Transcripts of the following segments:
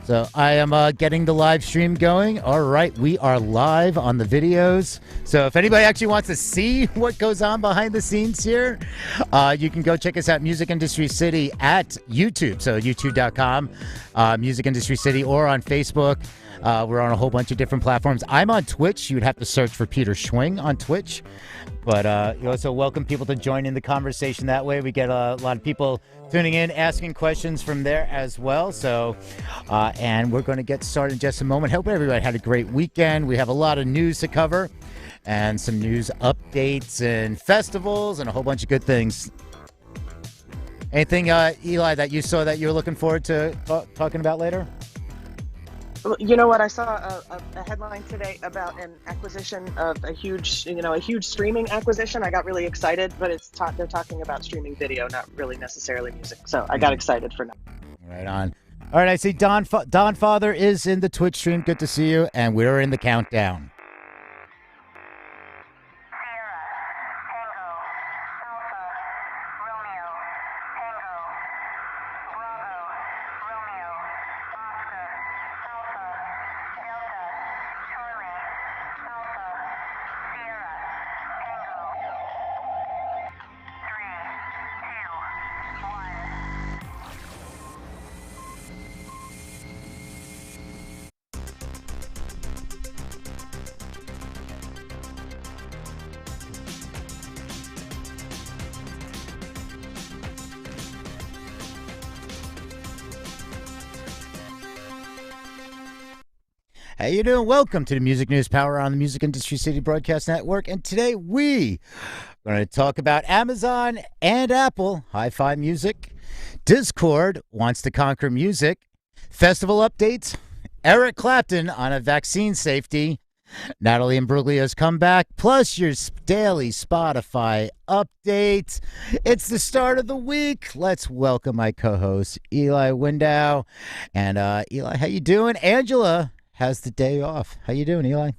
So I am getting the live stream going. All right, we are live on the videos. So if anybody actually wants to see what goes on behind the scenes here, you can go check us out, Music Industry City, at YouTube. So youtube.com, Music Industry City, or on Facebook. We're on a whole bunch of different platforms. I'm on Twitch. You would have to search for Peter Schwing on Twitch. But you also welcome people to join in the conversation that way. We get a lot of people tuning in, asking questions from there as well. So, and we're going to get started in just a moment. Hope everybody had a great weekend. We have a lot of news to cover and some news updates and festivals and a whole bunch of good things. Anything, Eli, that you saw that you're looking forward to talking about later? You know what? I saw a headline today about an acquisition of a huge streaming acquisition. I got really excited, but they're talking about streaming video, not really necessarily music. So I got excited for now. Right on. All right, I see Don Father is in the Twitch stream. Good to see you, and we're in the countdown. How you doing? Welcome to the Music News Power on the Music Industry City Broadcast Network. And today we are going to talk about Amazon and Apple, Hi-Fi Music, Discord wants to conquer music, festival updates, Eric Clapton on a vaccine safety, Natalie Imbruglia's comeback, plus your daily Spotify update. It's the start of the week. Let's welcome my co-host, Eli Window. And Eli, how you doing? Angela has the day off. How you doing, Eli?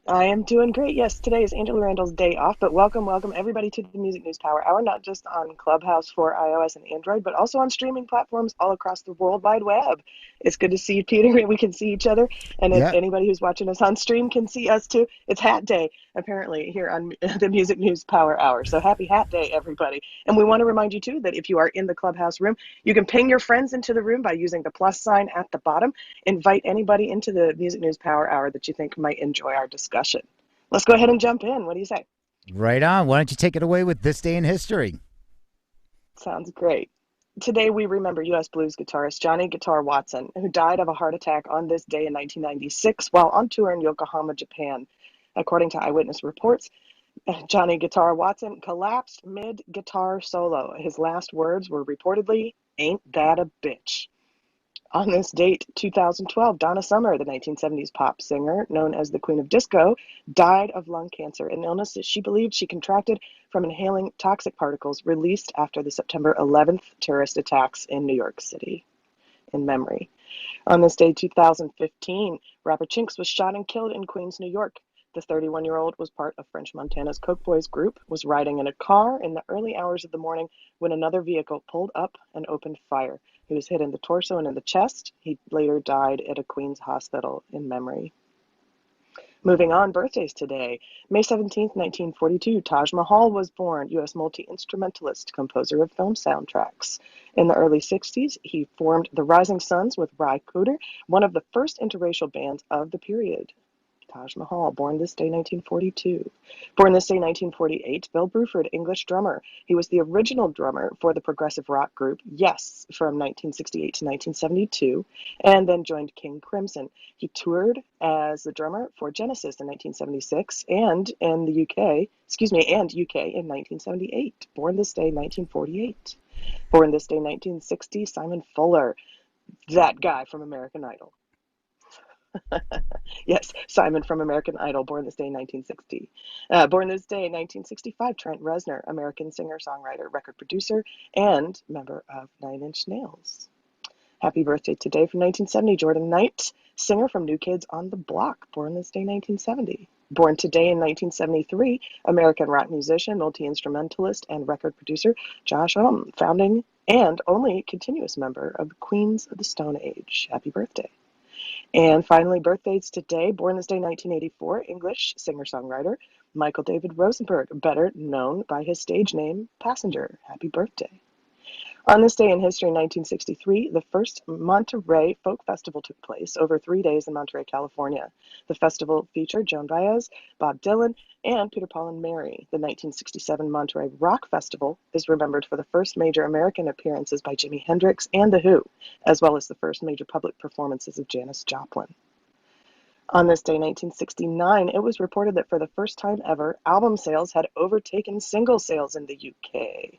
I am doing great. Yes, today is Angela Randall's day off, but welcome everybody to the Music News Power Hour, not just on Clubhouse for iOS and Android, but also on streaming platforms all across the World Wide Web. It's good to see you, Peter. We can see each other, and if anybody who's watching us on stream can see us too. It's Hat Day, apparently, here on the Music News Power Hour. So happy Hat Day, everybody. And we want to remind you too that if you are in the Clubhouse room, you can ping your friends into the room by using the plus sign at the bottom. Invite anybody into the Music News Power Hour that you think might enjoy our discussion. Let's go ahead and jump in. What do you say? Right on. Why don't you take it away with this day in history? Sounds great. Today we remember U.S. blues guitarist Johnny Guitar Watson, who died of a heart attack on this day in 1996 while on tour in Yokohama, Japan. According to eyewitness reports, Johnny Guitar Watson collapsed mid-guitar solo. His last words were reportedly, "Ain't that a bitch?" On this date, 2012, Donna Summer, the 1970s pop singer known as the Queen of Disco, died of lung cancer, an illness that she believed she contracted from inhaling toxic particles released after the September 11th terrorist attacks in New York City. In memory. On this day, 2015, rapper Chinks was shot and killed in Queens, New York. The 31-year-old was part of French Montana's Coke Boys group, was riding in a car in the early hours of the morning when another vehicle pulled up and opened fire. He was hit in the torso and in the chest. He later died at a Queens hospital in memory. Moving on, birthdays today. May 17th, 1942, Taj Mahal was born, U.S. multi-instrumentalist, composer of film soundtracks. In the early 60s, he formed the Rising Suns with Ry Cooder, one of the first interracial bands of the period. Taj Mahal, born this day, 1942. Born this day, 1948, Bill Bruford, English drummer. He was the original drummer for the progressive rock group Yes from 1968 to 1972, and then joined King Crimson. He toured as the drummer for Genesis in 1976 and in the UK, and UK in 1978. Born this day, 1948. Born this day, 1960, Simon Fuller, that guy from American Idol. Yes, Simon from American Idol, born this day in 1960. Born this day in 1965, Trent Reznor, American singer, songwriter, record producer, and member of Nine Inch Nails. Happy birthday today from 1970, Jordan Knight, singer from New Kids on the Block, born this day 1970. Born today in 1973, American rock musician, multi-instrumentalist, and record producer Josh Homme, founding and only continuous member of the Queens of the Stone Age. Happy birthday. And finally, birthdays today, born this day 1984, English singer-songwriter Michael David Rosenberg, better known by his stage name Passenger. Happy birthday. On this day in history, in 1963, the first Monterey Folk Festival took place over 3 days in Monterey, California. The festival featured Joan Baez, Bob Dylan, and Peter, Paul, and Mary. The 1967 Monterey Rock Festival is remembered for the first major American appearances by Jimi Hendrix and The Who, as well as the first major public performances of Janis Joplin. On this day, 1969, it was reported that for the first time ever, album sales had overtaken single sales in the UK.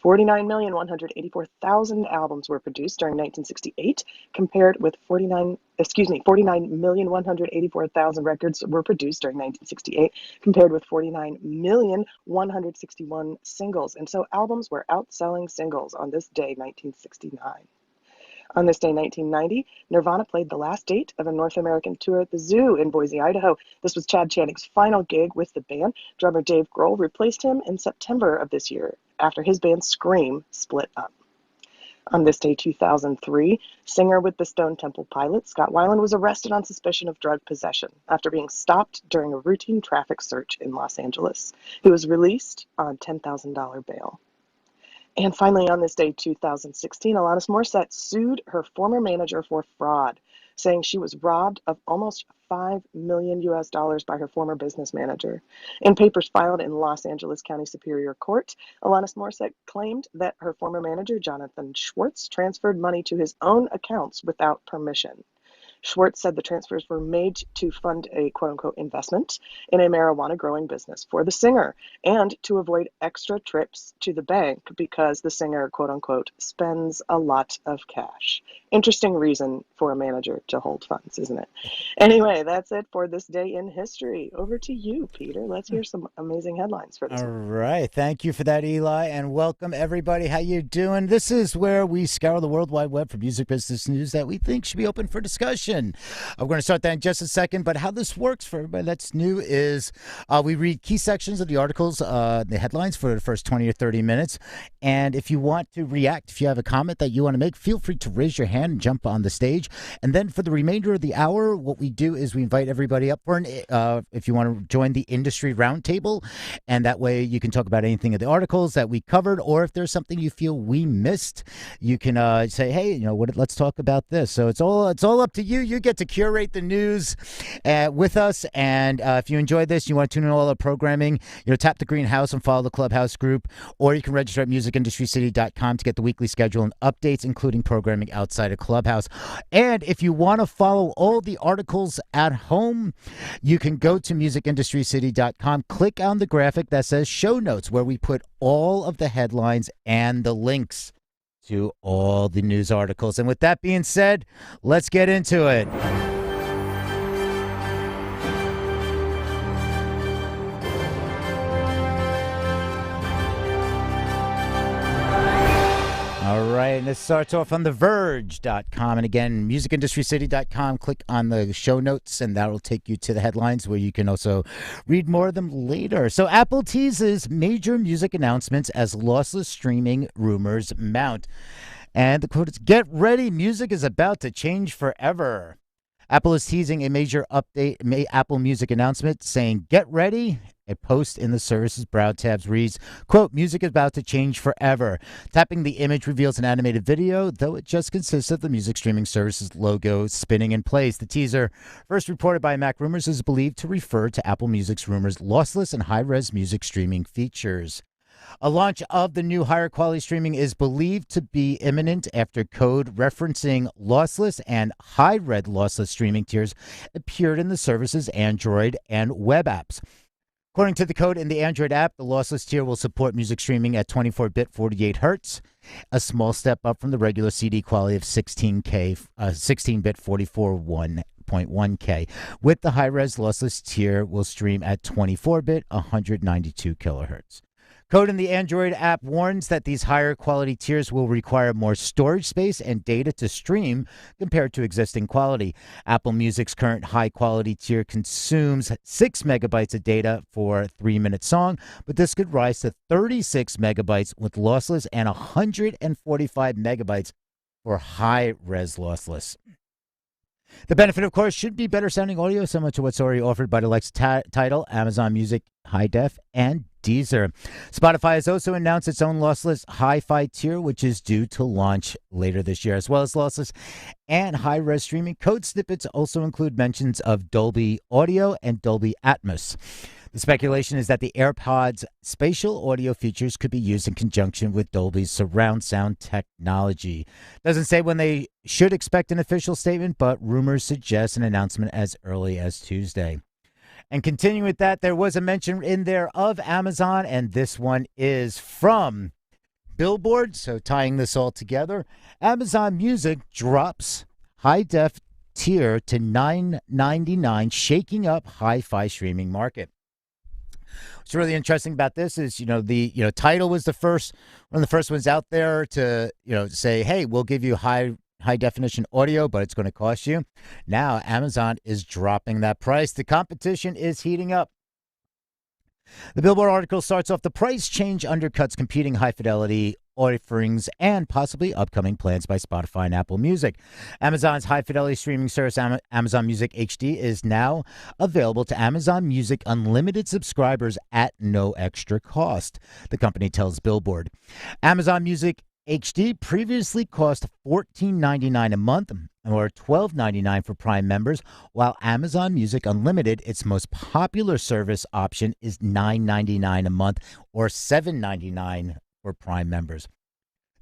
49,184,000 albums were produced during 1968, compared with 49,184,000 records were produced during 1968, compared with 49,161 singles. And so albums were outselling singles on this day, 1969. On this day, 1990, Nirvana played the last date of a North American tour at the Zoo in Boise, Idaho. This was Chad Channing's final gig with the band. Drummer Dave Grohl replaced him in September of this year after his band Scream split up. On this day, 2003, singer with the Stone Temple Pilots, Scott Weiland, was arrested on suspicion of drug possession after being stopped during a routine traffic search in Los Angeles. He was released on $10,000 bail. And finally, on this day, 2016, Alanis Morissette sued her former manager for fraud, saying she was robbed of almost $5 million by her former business manager. In papers filed in Los Angeles County Superior Court, Alanis Morissette claimed that her former manager, Jonathan Schwartz, transferred money to his own accounts without permission. Schwartz said the transfers were made to fund a quote-unquote investment in a marijuana growing business for the singer and to avoid extra trips to the bank because the singer quote-unquote spends a lot of cash. Interesting reason for a manager to hold funds, isn't it? Anyway, that's it for this day in history. Over to you, Peter. Let's hear some amazing headlines for this All one. right. Thank you for that, Eli, and welcome, everybody. How you doing? This is where we scour the World Wide Web for music business news that we think should be open for discussion. I'm going to start that in just a second, but how this works for everybody that's new is we read key sections of the articles, the headlines for the first 20 or 30 minutes, and if you want to react, if you have a comment that you want to make, feel free to raise your hand and jump on the stage. And then for the remainder of the hour, what we do is we invite everybody up for if you want to join the industry roundtable, and that way you can talk about anything of the articles that we covered, or if there's something you feel we missed, you can say, hey, let's talk about this. So it's all up to you. You get to curate the news with us, and if you enjoy this, you want to tune in all our programming, tap the green house and follow the Clubhouse group, or you can register at musicindustrycity.com to get the weekly schedule and updates, including programming outside of Clubhouse. And if you want to follow all the articles at home, you can go to musicindustrycity.com, click on the graphic that says show notes, where we put all of the headlines and the links to all the news articles. And with that being said, let's get into it. All right, and it starts off on TheVerge.com. And again, musicindustrycity.com. Click on the show notes, and that'll take you to the headlines where you can also read more of them later. So Apple teases major music announcements as lossless streaming rumors mount. And the quote is, "Get ready, music is about to change forever." Apple is teasing a major update, Apple Music announcement, saying, "Get ready." A post in the service's Browse tabs reads, quote, "Music is about to change forever." Tapping the image reveals an animated video, though it just consists of the music streaming service's logo spinning in place. The teaser, first reported by Mac Rumors, is believed to refer to Apple Music's Rumors lossless and high-res music streaming features. A launch of the new higher quality streaming is believed to be imminent after code referencing lossless and high-res lossless streaming tiers appeared in the service's Android and web apps. According to the code in the Android app, the lossless tier will support music streaming at 24-bit 48 hertz, a small step up from the regular CD quality of 16-bit 44 1.1K. With the high-res lossless tier will stream at 24-bit 192 kilohertz. Code in the Android app warns that these higher quality tiers will require more storage space and data to stream compared to existing quality. Apple Music's current high quality tier consumes 6 megabytes of data for a 3-minute song, but this could rise to 36 megabytes with lossless and 145 megabytes for high-res lossless. The benefit, of course, should be better sounding audio, similar to what's already offered by the likes of Tidal, Amazon Music, High Def, and Deezer. Spotify has also announced its own lossless hi-fi tier, which is due to launch later this year, as well as lossless and high-res streaming. Code snippets also include mentions of Dolby Audio and Dolby Atmos. The speculation is that the AirPods' spatial audio features could be used in conjunction with Dolby's surround sound technology. Doesn't say when they should expect an official statement, but rumors suggest an announcement as early as Tuesday. And continuing with that, there was a mention in there of Amazon, and this one is from Billboard. So tying this all together, Amazon Music drops high-def tier to $9.99, shaking up hi-fi streaming market. What's really interesting about this is, Tidal was one of the first ones out there to, say, hey, we'll give you high definition audio, but it's going to cost you. Now Amazon is dropping that price. The competition is heating up. The Billboard article starts off, the price change undercuts competing high fidelity offerings and possibly upcoming plans by Spotify and Apple Music. Amazon's high-fidelity streaming service, Amazon Music HD, is now available to Amazon Music Unlimited subscribers at no extra cost, the company tells Billboard. Amazon Music HD previously cost $14.99 a month or $12.99 for Prime members, while Amazon Music Unlimited, its most popular service option, is $9.99 a month or $7.99 for Prime members.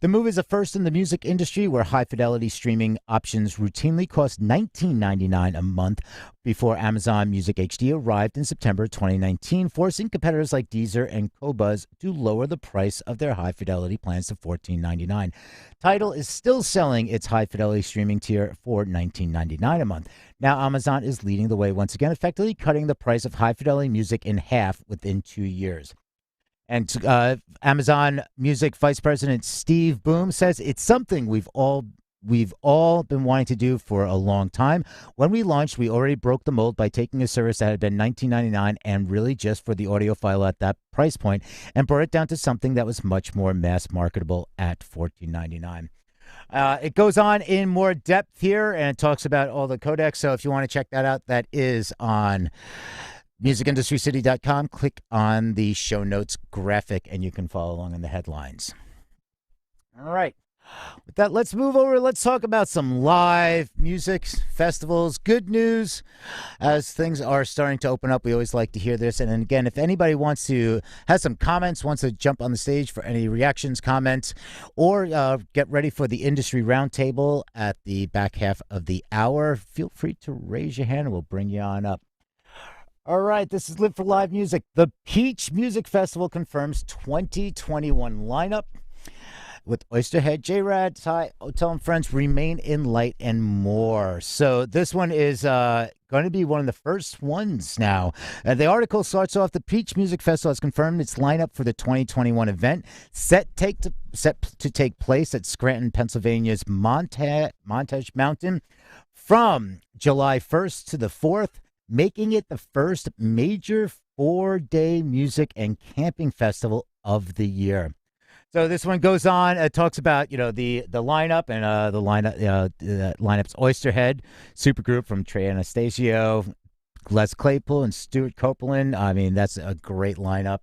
The move is a first in the music industry, where high-fidelity streaming options routinely cost $19.99 a month before Amazon Music HD arrived in September 2019, forcing competitors like Deezer and Qobuz to lower the price of their high-fidelity plans to $14.99. Tidal is still selling its high-fidelity streaming tier for $19.99 a month. Now Amazon is leading the way once again, effectively cutting the price of high-fidelity music in half within 2 years. And Amazon Music Vice President Steve Boom says it's something we've all been wanting to do for a long time. When we launched, we already broke the mold by taking a service that had been $19.99 and really just for the audiophile at that price point, and brought it down to something that was much more mass marketable at $14.99. It goes on in more depth here and it talks about all the codecs. So if you want to check that out, that is on musicindustrycity.com. Click on the show notes graphic and you can follow along in the headlines. All right. With that, let's move over. Let's talk about some live music festivals. Good news as things are starting to open up. We always like to hear this. And again, if anybody wants to have some comments, wants to jump on the stage for any reactions, comments, or get ready for the industry roundtable at the back half of the hour, feel free to raise your hand and we'll bring you on up. All right, this is Live for Live Music. The Peach Music Festival confirms 2021 lineup with Oysterhead, J-Rad, Ty, Hotel and Friends, Remain in Light, and more. So this one is going to be one of the first ones now. The article starts off, the Peach Music Festival has confirmed its lineup for the 2021 event, set to take place at Scranton, Pennsylvania's Montage Mountain from July 1st to the 4th. Making it the first major 4-day music and camping festival of the year. So this one goes on. It talks about the lineup and the lineup's Oysterhead supergroup from Trey Anastasio, Les Claypool, and Stuart Copeland. I mean, that's a great lineup.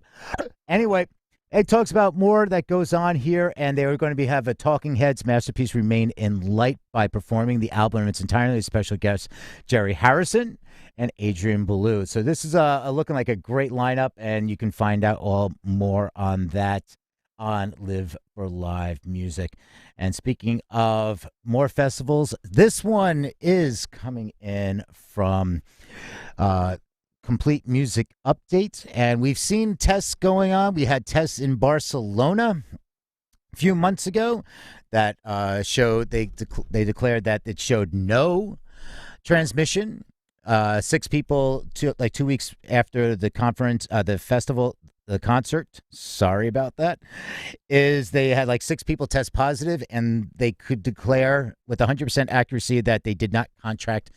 Anyway, it talks about more that goes on here, and they are going to have a Talking Heads masterpiece, Remain in Light, by performing the album in its entirety. Special guests Jerry Harrison and Adrian Belew. So this is looking like a great lineup, and you can find out all more on that on Live for Live Music. And speaking of more festivals, this one is coming in from Complete Music Update, and we've seen tests going on. We had tests in Barcelona a few months ago that showed they declared that it showed no transmission. 6 people, 2 weeks after the conference, the festival, the concert, sorry about that, is they had like 6 people test positive, and they could declare with 100% accuracy that they did not contract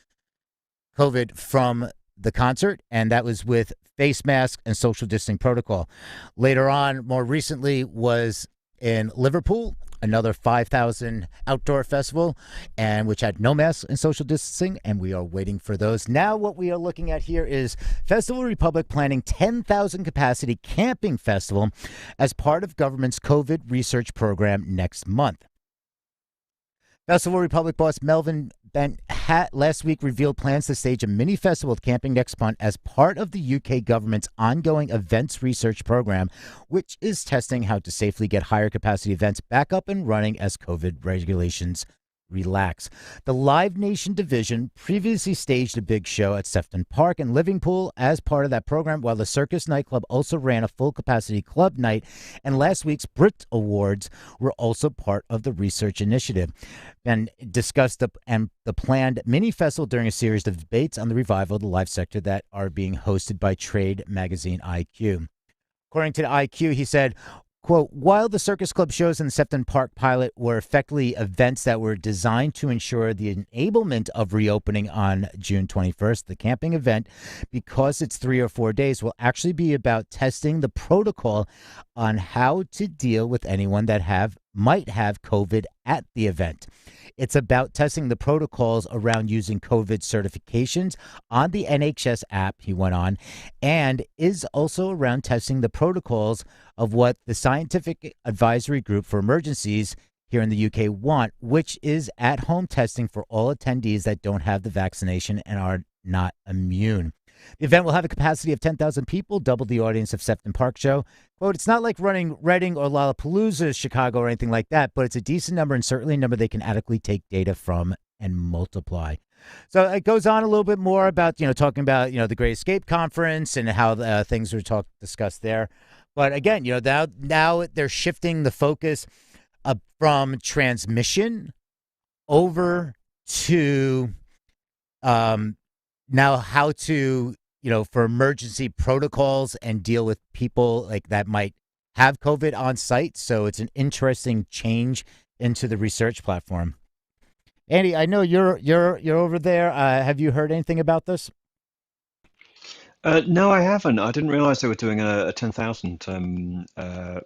COVID from the concert, and that was with face mask and social distancing protocol. Later on, more recently, was in Liverpool, another 5,000 outdoor festival, and which had no masks and social distancing, and we are waiting for those. Now what we are looking at here is Festival Republic planning 10,000 capacity camping festival as part of government's COVID research program next month. Festival Republic boss Melvin Bent last week revealed plans to stage a mini festival of camping next month as part of the UK government's ongoing events research program, which is testing how to safely get higher capacity events back up and running as COVID regulations relax. The Live Nation division previously staged a big show at Sefton Park in Liverpool as part of that program, while the Circus nightclub also ran a full capacity club night, and last week's Brit Awards were also part of the research initiative. And discussed the planned mini festival during a series of debates on the revival of the live sector that are being hosted by trade magazine IQ. According to the IQ, he said, quote, while the Circus Club shows in the Sefton Park pilot were effectively events that were designed to ensure the enablement of reopening on June 21st, the camping event, because it's 3 or 4 days, will actually be about testing the protocol on how to deal with anyone that might have COVID at the event. It's about testing the protocols around using COVID certifications on the NHS app, he went on, and is also around testing the protocols of what the Scientific Advisory Group for Emergencies here in the UK want, which is at-home testing for all attendees that don't have the vaccination and are not immune. The event will have a capacity of 10,000 people, double the audience of Sefton Park show. Quote, it's not like running Reading or Lollapalooza, Chicago, or anything like that, but it's a decent number and certainly a number they can adequately take data from and multiply. So it goes on a little bit more about, talking about, the Great Escape Conference and how things were discussed there. But again, now they're shifting the focus from transmission over to now how to, for emergency protocols and deal with people like that might have COVID on site. So it's an interesting change into the research platform. Andy, I know you're over there. Have you heard anything about this? No, I haven't. I didn't realize they were doing a 10,000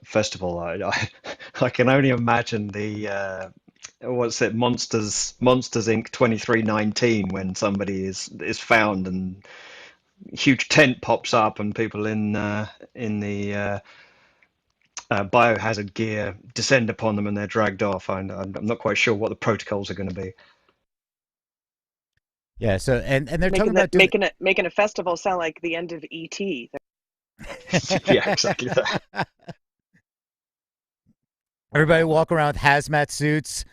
festival. I can only imagine the what's it, Monsters Inc. 2319 when somebody is found and huge tent pops up and people in the biohazard gear descend upon them and they're dragged off. I'm not quite sure what the protocols are going to be. Yeah. So and they're talking Making about making a festival sound like the end of ET. Yeah, exactly that. Everybody walk around with hazmat suits.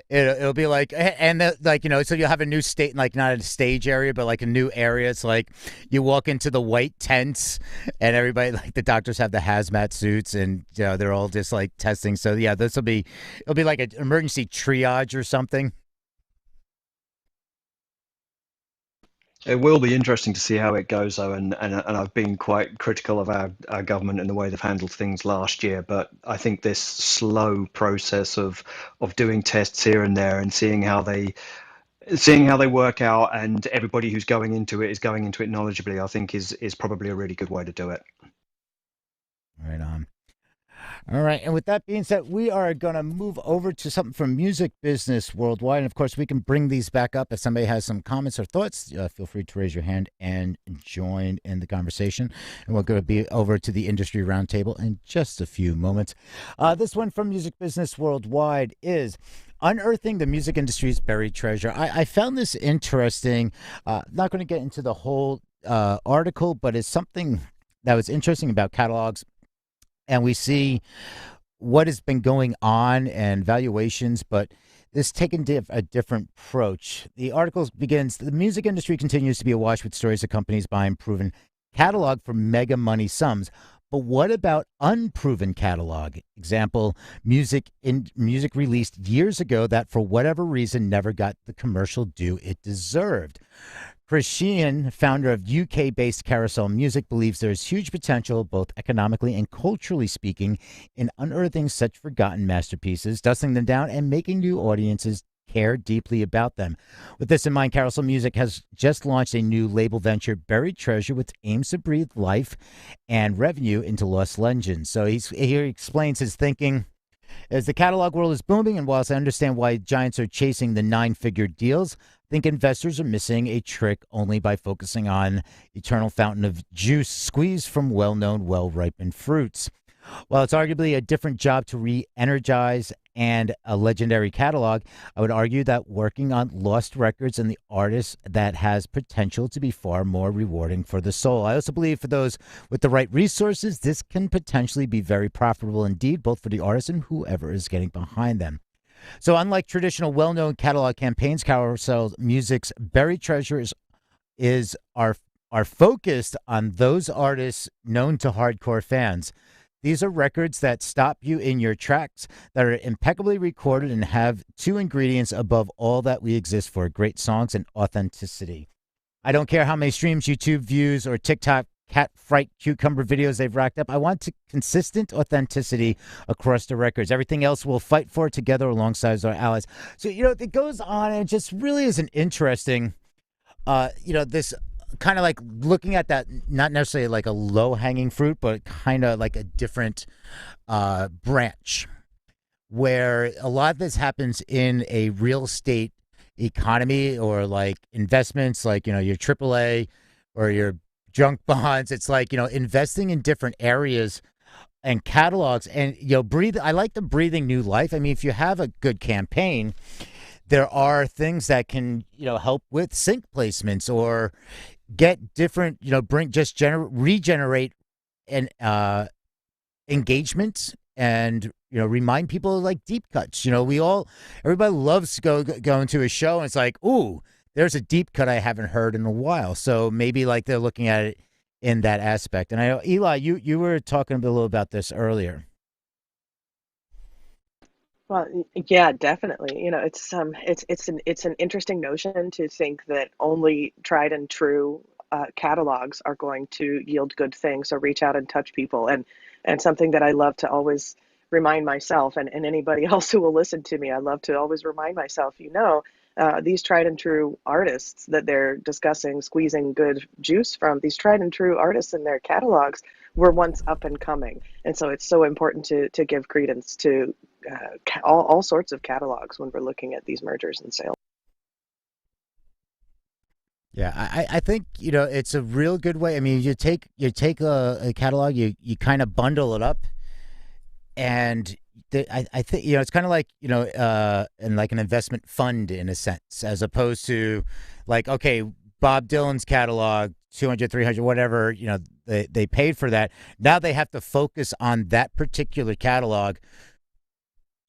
It'll be like, so you'll have a new state, like not a stage area, but like a new area. It's like you walk into the white tents, and everybody, like the doctors have the hazmat suits, and they're all just like testing. So yeah, it'll be like an emergency triage or something. It will be interesting to see how it goes, though, and I've been quite critical of our government and the way they've handled things last year. But I think this slow process of doing tests here and there and seeing how they work out, and everybody who's going into it is going into it knowledgeably, I think is probably a really good way to do it. Right on. All right. And with that being said, we are going to move over to something from Music Business Worldwide. And of course, we can bring these back up. If somebody has some comments or thoughts, feel free to raise your hand and join in the conversation. And we're going to be over to the Industry Roundtable in just a few moments. This one from Music Business Worldwide is Unearthing the Music Industry's Buried Treasure. I found this interesting. Not going to get into the whole article, but it's something that was interesting about catalogs. And we see what has been going on and valuations, but this taken a different approach. The article begins, the music industry continues to be awash with stories of companies buying proven catalog for mega money sums, But what about unproven catalog? Example, music released years ago that for whatever reason never got the commercial due it deserved. Chris Sheehan, founder of UK-based Carousel Music, believes there is huge potential, both economically and culturally speaking, in unearthing such forgotten masterpieces, dusting them down, and making new audiences care deeply about them. With this in mind, Carousel Music has just launched a new label venture, Buried Treasure, which aims to breathe life and revenue into lost legends. So he explains his thinking. As the catalog world is booming, and whilst I understand why giants are chasing the nine-figure deals, I think investors are missing a trick only by focusing on eternal fountain of juice squeezed from well-known, well-ripened fruits. While it's arguably a different job to re-energize and a legendary catalog, I would argue that working on lost records and the artists that has potential to be far more rewarding for the soul. I also believe for those with the right resources, this can potentially be very profitable indeed, both for the artist and whoever is getting behind them. So unlike traditional well-known catalog campaigns, Carousel Music's Buried Treasure are focused on those artists known to hardcore fans. These are records that stop you in your tracks, that are impeccably recorded and have two ingredients above all that we exist for: great songs and authenticity. I don't care how many streams, YouTube views, or TikTok cat fright cucumber videos they've racked up. I want consistent authenticity across the records. Everything else we'll fight for together alongside our allies. So, it goes on, and it just really is an interesting, this kind of like looking at that, not necessarily like a low-hanging fruit, but kind of like a different branch, where a lot of this happens in a real estate economy, or like investments, like, your AAA or your junk bonds. It's like, investing in different areas and catalogs, and, I like the breathing new life. I mean, if you have a good campaign, there are things that can, help with sync placements, or get different, regenerate and engagement, and remind people of, like, deep cuts. Everybody loves to go into a show, and it's like, ooh, there's a deep cut I haven't heard in a while. So maybe like they're looking at it in that aspect. And I know, Eli, you were talking a little about this earlier. Well, yeah, definitely. It's an interesting notion to think that only tried and true catalogs are going to yield good things or reach out and touch people. And something that I love to always remind myself, and anybody else who will listen to me, I love to always remind myself, these tried and true artists that they're discussing, squeezing good juice from, these tried and true artists in their catalogs were once up and coming. And so it's so important to give credence to all sorts of catalogs when we're looking at these mergers and sales. Yeah, I think, it's a real good way. I mean, you take a catalog, you kind of bundle it up, and I think, it's kind of like, in like an investment fund in a sense, as opposed to like, okay, Bob Dylan's catalog, 200, 300, whatever, they paid for that. Now they have to focus on that particular catalog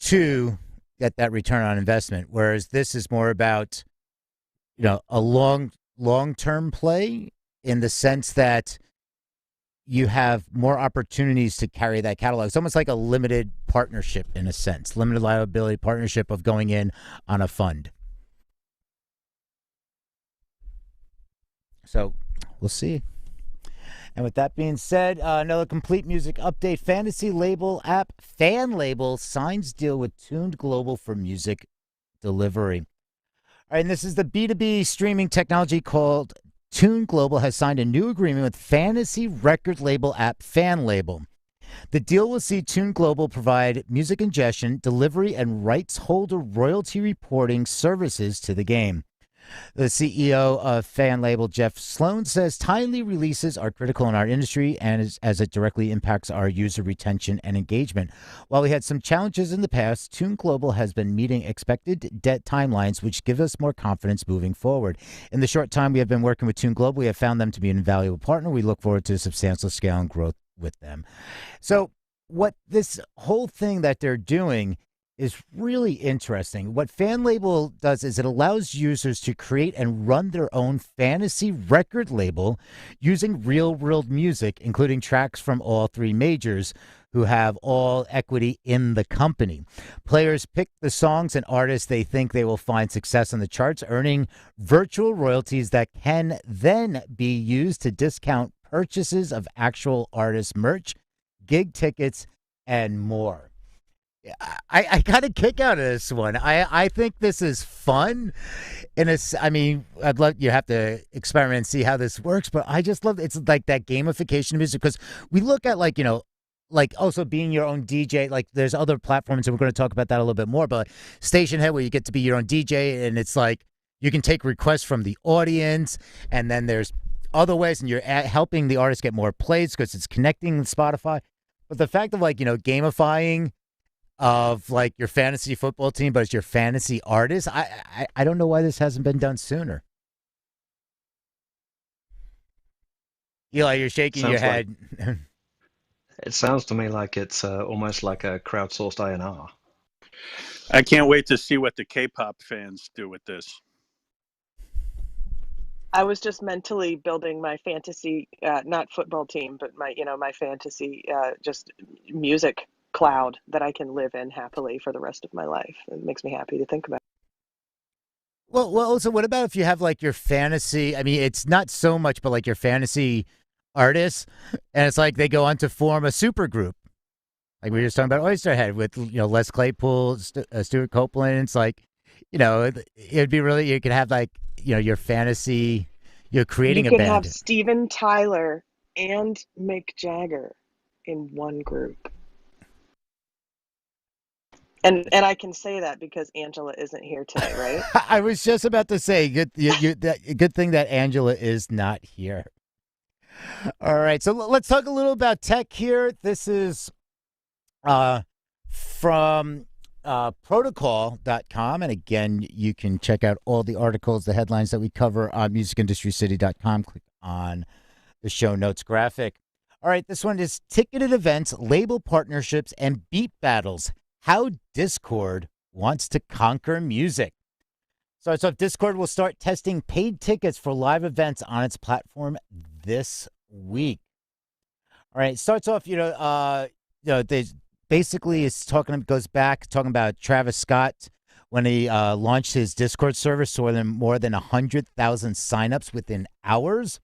to get that return on investment. Whereas this is more about, a long-term play, in the sense that you have more opportunities to carry that catalog. It's almost like a limited partnership, in a sense, limited liability partnership of going in on a fund. So we'll see. And with that being said, another complete music update. Fantasy label app Fan Label signs deal with Tuned Global for music delivery. All right, and this is the B2B streaming technology called Tune Global has signed a new agreement with fantasy record label app Fan Label. The deal will see Tune Global provide music ingestion, delivery, and rights holder royalty reporting services to the game. The CEO of Fan Label, Jeff Sloan, says timely releases are critical in our industry, and as it directly impacts our user retention and engagement. While we had some challenges in the past, Tune Global has been meeting expected debt timelines, which give us more confidence moving forward. In the short time we have been working with Tune Global, we have found them to be an invaluable partner. We look forward to substantial scale and growth with them. So what this whole thing that they're doing is really interesting. What FanLabel does is it allows users to create and run their own fantasy record label using real world music, including tracks from all three majors who have all equity in the company. Players pick the songs and artists they think they will find success on the charts, earning virtual royalties that can then be used to discount purchases of actual artist merch, gig tickets, and more. I got a kick out of this one. I think this is fun. And I mean, I'd love you have to experiment and see how this works, but I just love it's like that gamification of music because we look at like also being your own DJ. Like there's other platforms and we're going to talk about that a little bit more, but Station Head where you get to be your own DJ and it's like you can take requests from the audience and then there's other ways and you're helping the artist get more plays because it's connecting with Spotify. But the fact of gamifying of like your fantasy football team, but it's your fantasy artist. I don't know why this hasn't been done sooner. Eli, you're shaking your head. It sounds to me like it's almost like a crowdsourced A&R. I can't wait to see what the K-pop fans do with this. I was just mentally building my fantasy, not football team, but my fantasy, just music cloud that I can live in happily for the rest of my life. It makes me happy to think about. Well, also, what about if you have like your fantasy? I mean, it's not so much, but like your fantasy artists, and it's like they go on to form a super group. Like we were just talking about Oysterhead with Les Claypool, Stuart Copeland. It's like it'd be really you could have like your fantasy. You're creating a band. You could have Steven Tyler and Mick Jagger in one group. And I can say that because Angela isn't here today, right? I was just about to say, good thing that Angela is not here. All right, so let's talk a little about tech here. This is from protocol.com. And again, you can check out all the articles, the headlines that we cover on musicindustrycity.com. Click on the show notes graphic. All right, this one is ticketed events, label partnerships, and beat battles. How Discord wants to conquer music. So Discord will start testing paid tickets for live events on its platform this week. All right, it starts off, they basically goes back talking about Travis Scott when he launched his Discord server, saw more than 100,000 signups within hours.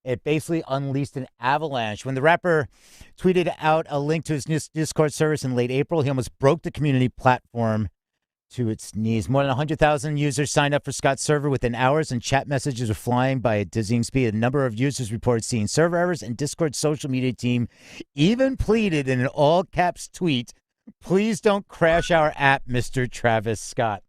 It basically unleashed an avalanche. When the rapper tweeted out a link to his new Discord service in late April, he almost broke the community platform to its knees. More than 100,000 users signed up for Scott's server within hours, and chat messages were flying by a dizzying speed. A number of users reported seeing server errors, and Discord's social media team even pleaded in an all-caps tweet, "Please don't crash our app, Mr. Travis Scott."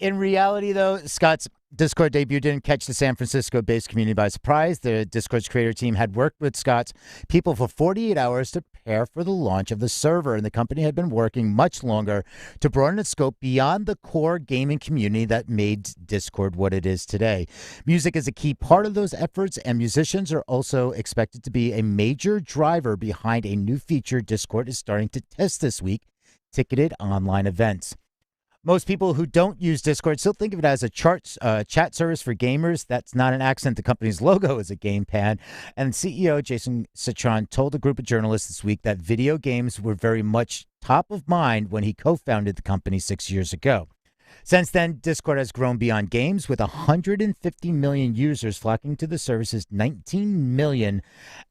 In reality, though, Scott's Discord debut didn't catch the San Francisco-based community by surprise. The Discord's creator team had worked with Scott's people for 48 hours to prepare for the launch of the server, and the company had been working much longer to broaden its scope beyond the core gaming community that made Discord what it is today. Music is a key part of those efforts, and musicians are also expected to be a major driver behind a new feature Discord is starting to test this week, ticketed online events. Most people who don't use Discord still think of it as a chat service for gamers. That's not an accident. The company's logo is a gamepad. And CEO Jason Citron told a group of journalists this week that video games were very much top of mind when he co-founded the company 6 years ago. Since then, Discord has grown beyond games, with 150 million users flocking to the service's 19 million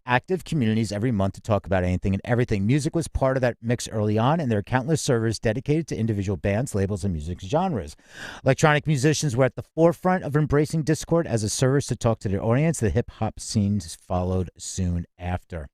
active communities every month to talk about anything and everything. Music was part of that mix early on, and there are countless servers dedicated to individual bands, labels, and music genres. Electronic musicians were at the forefront of embracing Discord as a service to talk to their audience. The hip-hop scenes followed soon after.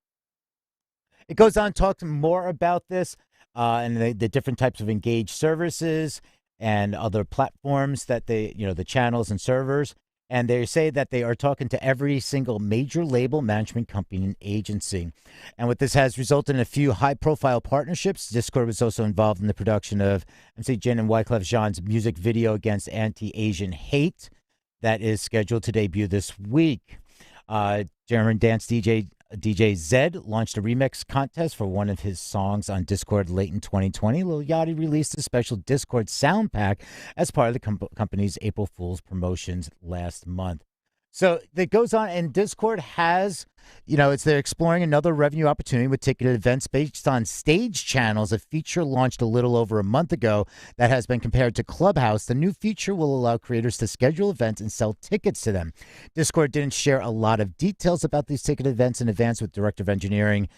It goes on to talk more about this and the different types of engaged services and other platforms that the channels and servers. And they say that they are talking to every single major label, management company, and agency. And what this has resulted in a few high-profile partnerships. Discord was also involved in the production of MC Jin and Wyclef Jean's music video against anti-Asian hate that is scheduled to debut this week. German dance DJ DJ Zed launched a remix contest for one of his songs on Discord late in 2020. Lil Yachty released a special Discord sound pack as part of the company's April Fool's promotions last month. So that goes on, and Discord has, they're exploring another revenue opportunity with ticketed events based on stage channels. A feature launched a little over a month ago that has been compared to Clubhouse. The new feature will allow creators to schedule events and sell tickets to them. Discord didn't share a lot of details about these ticket events in advance, with Director of Engineering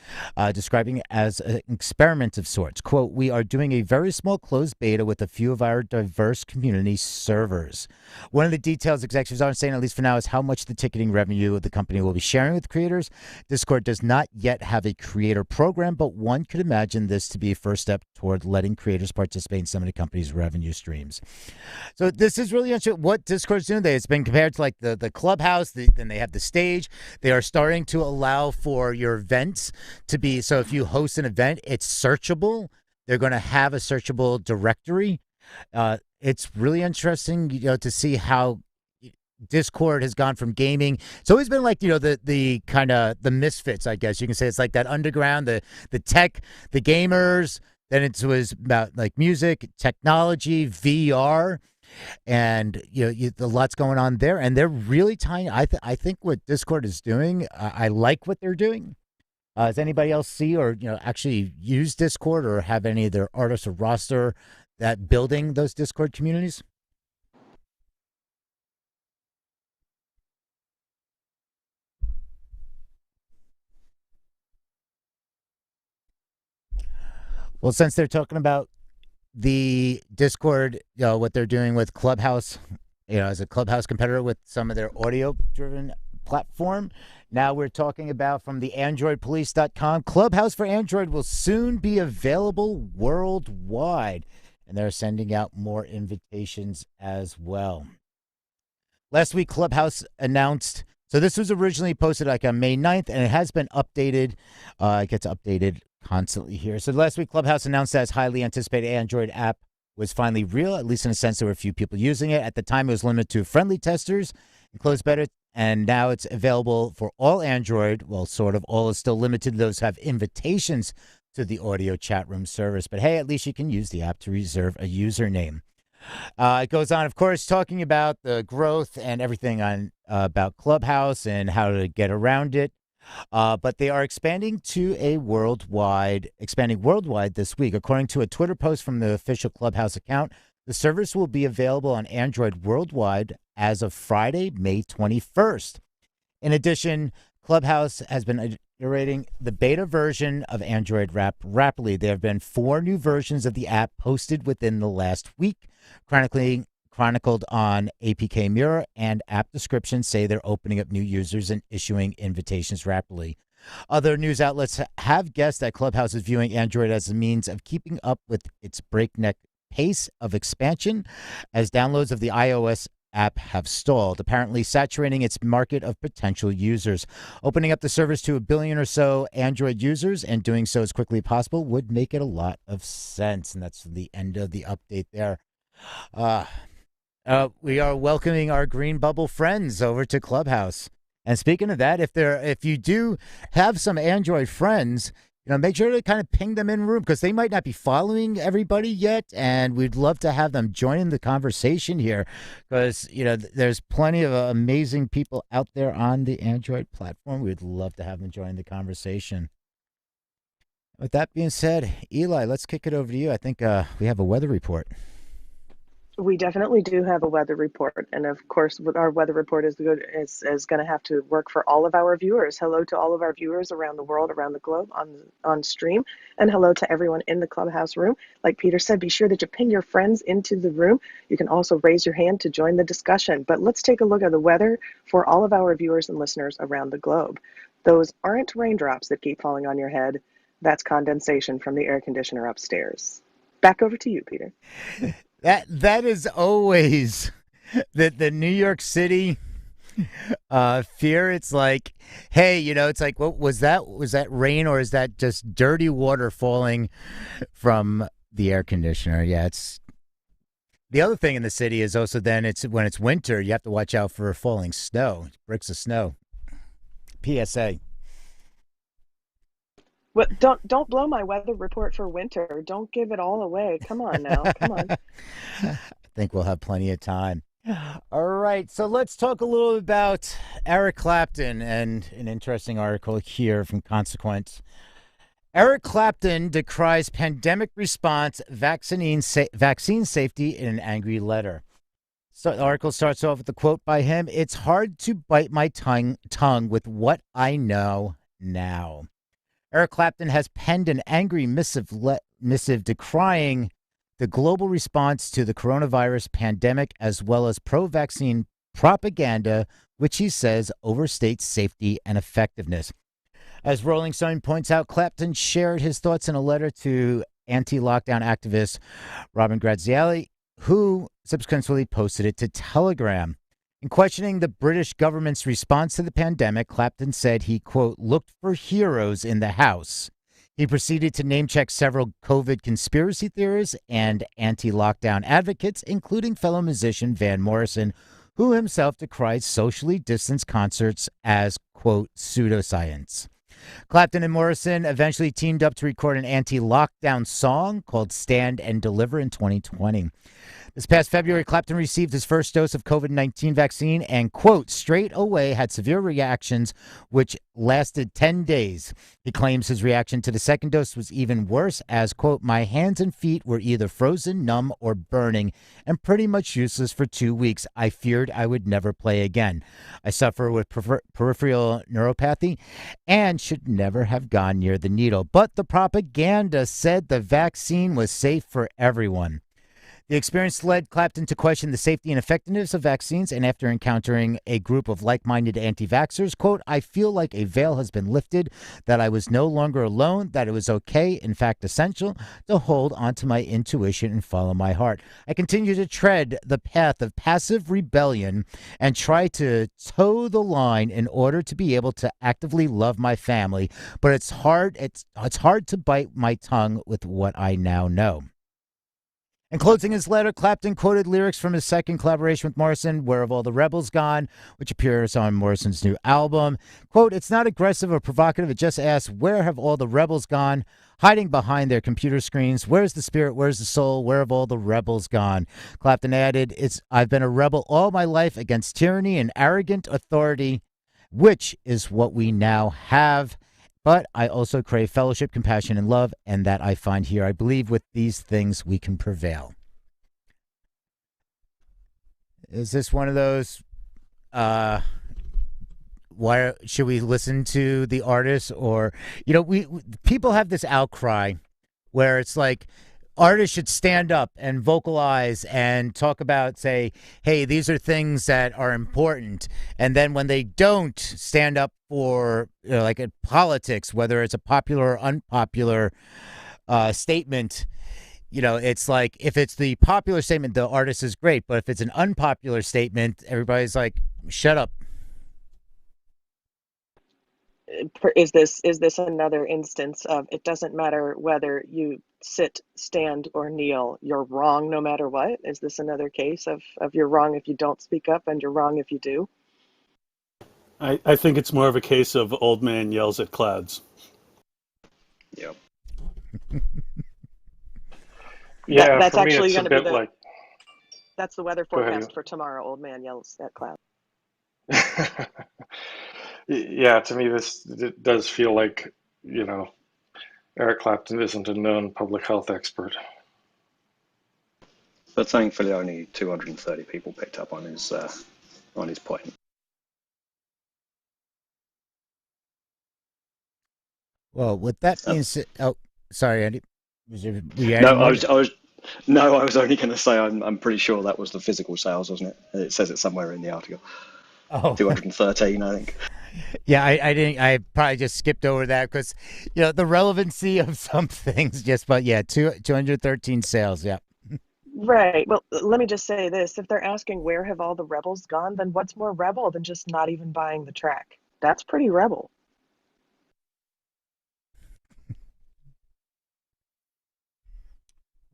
describing it as an experiment of sorts. Quote, "We are doing a very small closed beta with a few of our diverse community servers." One of the details executives aren't saying, at least for now, is how much the ticketing revenue the company will be sharing with creators. Discord does not yet have a creator program, but one could imagine this to be a first step toward letting creators participate in some of the company's revenue streams. So this is really interesting what Discord's doing. It's been compared to like the Clubhouse, then they have the stage. They are starting to allow for your events to be, so if you host an event, it's searchable. They're going to have a searchable directory. It's really interesting, to see how Discord has gone from gaming. It's always been like, the kind of the misfits, I guess you can say. It's like that underground, the tech, the gamers. Then it was about like music, technology, VR, and a lot's going on there. And they're really tiny. I think what Discord is doing, I like what they're doing. Does anybody else see or actually use Discord or have any of their artists or roster that building those Discord communities? Well, since they're talking about the Discord, what they're doing with Clubhouse, as a Clubhouse competitor with some of their audio-driven platform, now we're talking about from the AndroidPolice.com, Clubhouse for Android will soon be available worldwide, and they're sending out more invitations as well. Last week, Clubhouse announced, so this was originally posted like on May 9th, and it has been updated. It gets updated constantly here. So last week, Clubhouse announced that its highly anticipated Android app was finally real, at least in a sense there were a few people using it. At the time, it was limited to friendly testers and closed beta, and now it's available for all Android. Well, sort of. All is still limited to those who have invitations to the audio chat room service. But hey, at least you can use the app to reserve a username. It goes on, of course, talking about the growth and everything on about Clubhouse and how to get around it. But they are expanding worldwide this week. According to a Twitter post from the official Clubhouse account, the service will be available on Android worldwide as of Friday, May 21st. In addition, Clubhouse has been iterating the beta version of Android rapidly. There have been 4 new versions of the app posted within the last week, chronicled on APK Mirror, and app descriptions say they're opening up new users and issuing invitations rapidly. Other news outlets have guessed that Clubhouse is viewing Android as a means of keeping up with its breakneck pace of expansion as downloads of the iOS app have stalled, apparently saturating its market of potential users. Opening up the service to 1 billion or so Android users and doing so as quickly as possible would make it a lot of sense. And that's the end of the update there. We are welcoming our Green Bubble friends over to Clubhouse. And speaking of that, if you do have some Android friends, make sure to kind of ping them in room because they might not be following everybody yet, and we'd love to have them join in the conversation here because there's plenty of amazing people out there on the Android platform. We'd love to have them join the conversation. With that being said, Eli, let's kick it over to you. I think we have a weather report. We definitely do have a weather report, and of course, our weather report is going to have to work for all of our viewers. Hello to all of our viewers around the world, around the globe, on stream, and hello to everyone in the Clubhouse room. Like Peter said, be sure that you ping your friends into the room. You can also raise your hand to join the discussion. But let's take a look at the weather for all of our viewers and listeners around the globe. Those aren't raindrops that keep falling on your head. That's condensation from the air conditioner upstairs. Back over to you, Peter. That is always the New York City fear. It's like, hey, it's like, what was that? Was that rain or is that just dirty water falling from the air conditioner? Yeah, it's the other thing in the city is also then when it's winter, you have to watch out for falling snow, bricks of snow. PSA. What? Don't blow my weather report for winter. Don't give it all away. Come on now. Come on. I think we'll have plenty of time. All right, so let's talk a little about Eric Clapton and an interesting article here from Consequence. Eric Clapton decries pandemic response, vaccine safety in an angry letter. So the article starts off with a quote by him. "It's hard to bite my tongue with what I know now." Eric Clapton has penned an angry missive decrying the global response to the coronavirus pandemic as well as pro-vaccine propaganda, which he says overstates safety and effectiveness. As Rolling Stone points out, Clapton shared his thoughts in a letter to anti-lockdown activist Robin Grazielli, who subsequently posted it to Telegram. In questioning the British government's response to the pandemic, Clapton said he, quote, looked for heroes in the house. He proceeded to name-check several COVID conspiracy theorists and anti-lockdown advocates, including fellow musician Van Morrison, who himself decried socially distanced concerts as, quote, pseudoscience. Clapton and Morrison eventually teamed up to record an anti-lockdown song called Stand and Deliver in 2020. This past February, Clapton received his first dose of COVID-19 vaccine and, quote, straight away had severe reactions which lasted 10 days. He claims his reaction to the second dose was even worse as, quote, my hands and feet were either frozen, numb, or burning and pretty much useless for 2 weeks. I feared I would never play again. I suffer with peripheral neuropathy and should never have gone near the needle. But the propaganda said the vaccine was safe for everyone. The experience led Clapton to question the safety and effectiveness of vaccines, and after encountering a group of like-minded anti-vaxxers, quote, I feel like a veil has been lifted, that I was no longer alone, that it was okay, in fact essential, to hold onto my intuition and follow my heart. I continue to tread the path of passive rebellion and try to toe the line in order to be able to actively love my family, but it's hard to bite my tongue with what I now know. In closing his letter, Clapton quoted lyrics from his second collaboration with Morrison, Where Have All the Rebels Gone?, which appears on Morrison's new album. Quote, it's not aggressive or provocative. It just asks, where have all the rebels gone? Hiding behind their computer screens. Where's the spirit? Where's the soul? Where have all the rebels gone? Clapton added, I've been a rebel all my life against tyranny and arrogant authority, which is what we now have. But I also crave fellowship, compassion, and love, and that I find here. I believe with these things we can prevail. Is this one of those, why should we listen to the artist? Or, people have this outcry where it's like, artists should stand up and vocalize and talk about, say, hey, these are things that are important. And then when they don't stand up for, like in politics, whether it's a popular or unpopular statement, it's like if it's the popular statement, the artist is great. But if it's an unpopular statement, everybody's like, shut up. Is this another instance of it doesn't matter whether you sit, stand, or kneel, you're wrong no matter what? Is this another case of you're wrong if you don't speak up and you're wrong if you do? I think it's more of a case of old man yells at clouds. Yep. Yeah, that's for me, actually it's a going to be bit like. That's the weather forecast for tomorrow. Old man yells at clouds. Yeah, to me, this does feel like, Eric Clapton isn't a known public health expert. But thankfully, only 230 people picked up on his point. Well, with that being said, sorry, Andy. No, I was only going to say I'm pretty sure that was the physical sales, wasn't it? It says it somewhere in the article. Oh, 213, I think. Yeah, I didn't. I probably just skipped over that because the relevancy of some things. But yeah, 213 sales. Yeah. Right. Well, let me just say this: if they're asking where have all the rebels gone, then what's more rebel than just not even buying the track? That's pretty rebel.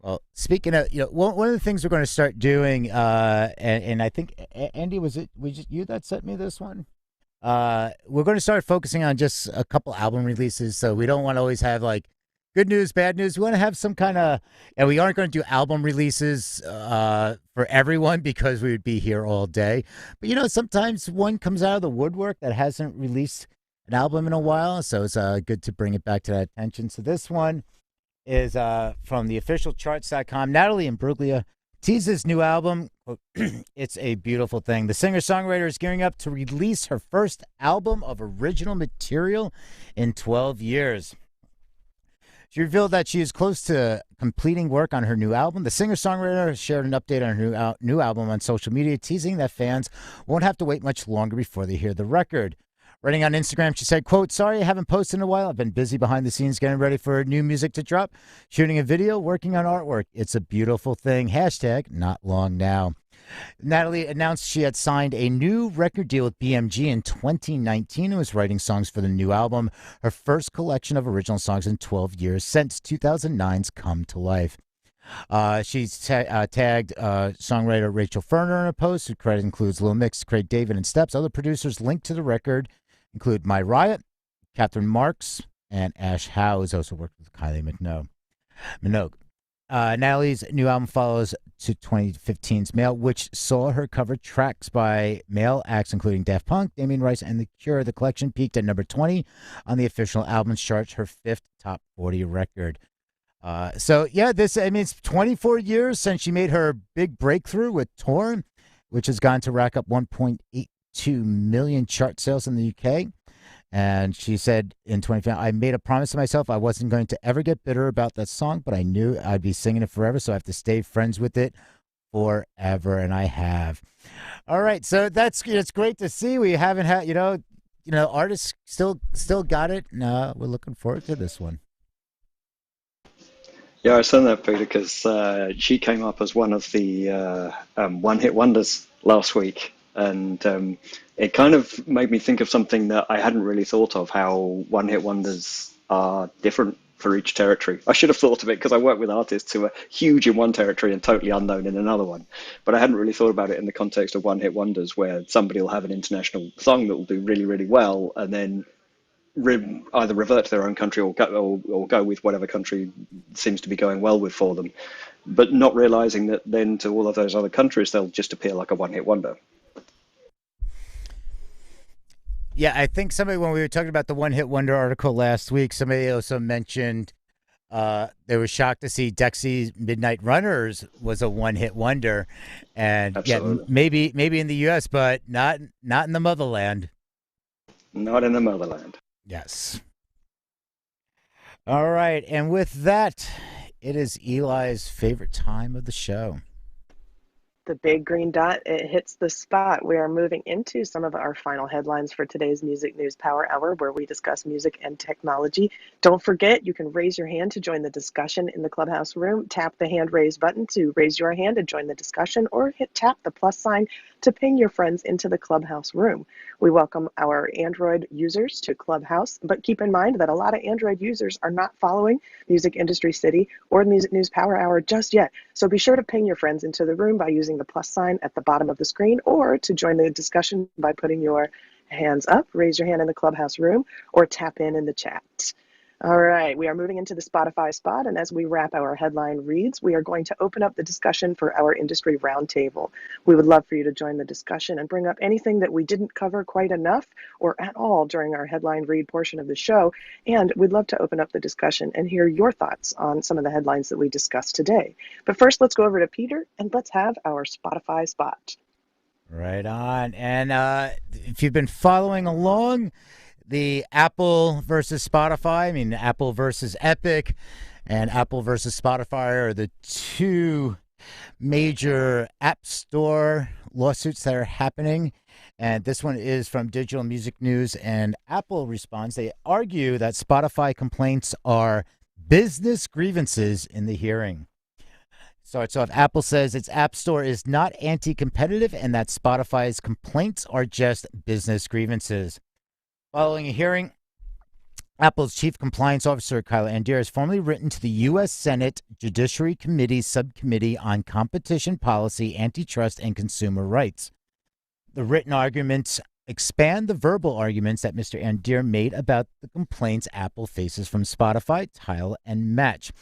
Well, speaking of, one of the things we're going to start doing, and I think Andy, was you that sent me this one? we're going to start focusing on just a couple album releases. So we don't want to always have like good news, bad news. We want to have some kind of, and we aren't going to do album releases for everyone because we would be here all day. But sometimes one comes out of the woodwork that hasn't released an album in a while, so it's good to bring it back to that attention. So this one is from the officialcharts.com. Natalie Imbruglia teases new album. It's a beautiful thing. The singer-songwriter is gearing up to release her first album of original material in 12 years. She revealed that she is close to completing work on her new album. The singer-songwriter shared an update on her new album on social media, teasing that fans won't have to wait much longer before they hear the record. Writing on Instagram, she said, quote, "Sorry I haven't posted in a while. I've been busy behind the scenes getting ready for new music to drop, shooting a video, working on artwork. It's a beautiful thing. Hashtag not long now." Natalie announced she had signed a new record deal with BMG in 2019 and was writing songs for the new album, her first collection of original songs in 12 years since 2009's Come to Life. She's tagged songwriter Rachel Ferner in a post. Her credit includes Lil Mix, Craig David, and Steps. Other producers linked to the record include My Riot, Catherine Marks, and Ash Howe, who's also worked with Kylie Minogue. Natalie's new album follows to 2015's Male, which saw her cover tracks by male acts including Daft Punk, Damien Rice, and The Cure. The collection peaked at number 20 on the official albums chart, her fifth top 40 record. It's 24 years since she made her big breakthrough with Torn, which has gone to rack up 1.82 million chart sales in the UK. And she said in 2015, "I made a promise to myself I wasn't going to ever get bitter about that song, but I knew I'd be singing it forever, so I have to stay friends with it forever," and I have. All right, so it's great to see. We haven't had, artists still got it. No, we're looking forward to this one. Yeah, I sent that, Peter, because she came up as one of the one-hit wonders last week. And it kind of made me think of something that I hadn't really thought of, how one-hit wonders are different for each territory. I should have thought of it because I work with artists who are huge in one territory and totally unknown in another one. But I hadn't really thought about it in the context of one-hit wonders, where somebody will have an international song that will do really, really well, and then either revert to their own country or go with whatever country seems to be going well with for them, but not realizing that then to all of those other countries, they'll just appear like a one-hit wonder. Yeah, I think somebody, when we were talking about the One Hit Wonder article last week, somebody also mentioned they were shocked to see Dexy's Midnight Runners was a one-hit wonder. And Absolutely. Yeah, maybe in the U.S., but not in the motherland. Not in the motherland. Yes. All right, and with that, it is Eli's favorite time of the show. The big green dot, it hits the spot. We are moving into some of our final headlines for today's Music News Power Hour, where we discuss music and technology. Don't forget, you can raise your hand to join the discussion in the Clubhouse room. Tap the hand raise button to raise your hand and join the discussion, or tap the plus sign to ping your friends into the Clubhouse room. We welcome our Android users to Clubhouse, but keep in mind that a lot of Android users are not following Music Industry City or Music News Power Hour just yet. So be sure to ping your friends into the room by using the plus sign at the bottom of the screen, or to join the discussion by putting your hands up, raise your hand in the Clubhouse room, or tap in the chat. All right, we are moving into the Spotify spot, and as we wrap our headline reads, we are going to open up the discussion for our industry roundtable. We would love for you to join the discussion and bring up anything that we didn't cover quite enough or at all during our headline read portion of the show, and we'd love to open up the discussion and hear your thoughts on some of the headlines that we discussed today. But first, let's go over to Peter, and let's have our Spotify spot. Right on. And if you've been following along, the Apple versus Spotify, Apple versus Epic and Apple versus Spotify are the two major app store lawsuits that are happening. And this one is from Digital Music News, and Apple responds. They argue that Spotify complaints are business grievances in the hearing. Starts off, Apple says its App Store is not anti-competitive and that Spotify's complaints are just business grievances. Following a hearing, Apple's Chief Compliance Officer, Kyle Andir, has formally written to the U.S. Senate Judiciary Committee's Subcommittee on Competition Policy, Antitrust, and Consumer Rights. The written arguments expand the verbal arguments that Mr. Andir made about the complaints Apple faces from Spotify, Tile, and Match.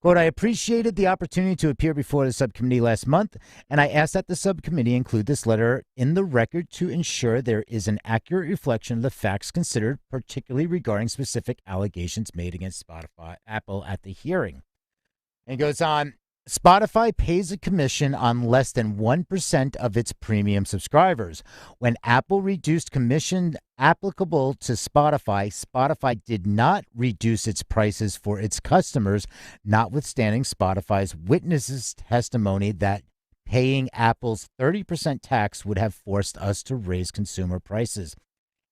Quote, I appreciated the opportunity to appear before the subcommittee last month, and I asked that the subcommittee include this letter in the record to ensure there is an accurate reflection of the facts considered, particularly regarding specific allegations made against Apple at the hearing. And goes on, Spotify pays a commission on less than 1% of its premium subscribers. When Apple reduced commission applicable to Spotify, Spotify did not reduce its prices for its customers, notwithstanding Spotify's witnesses' testimony that paying Apple's 30% tax would have forced us to raise consumer prices.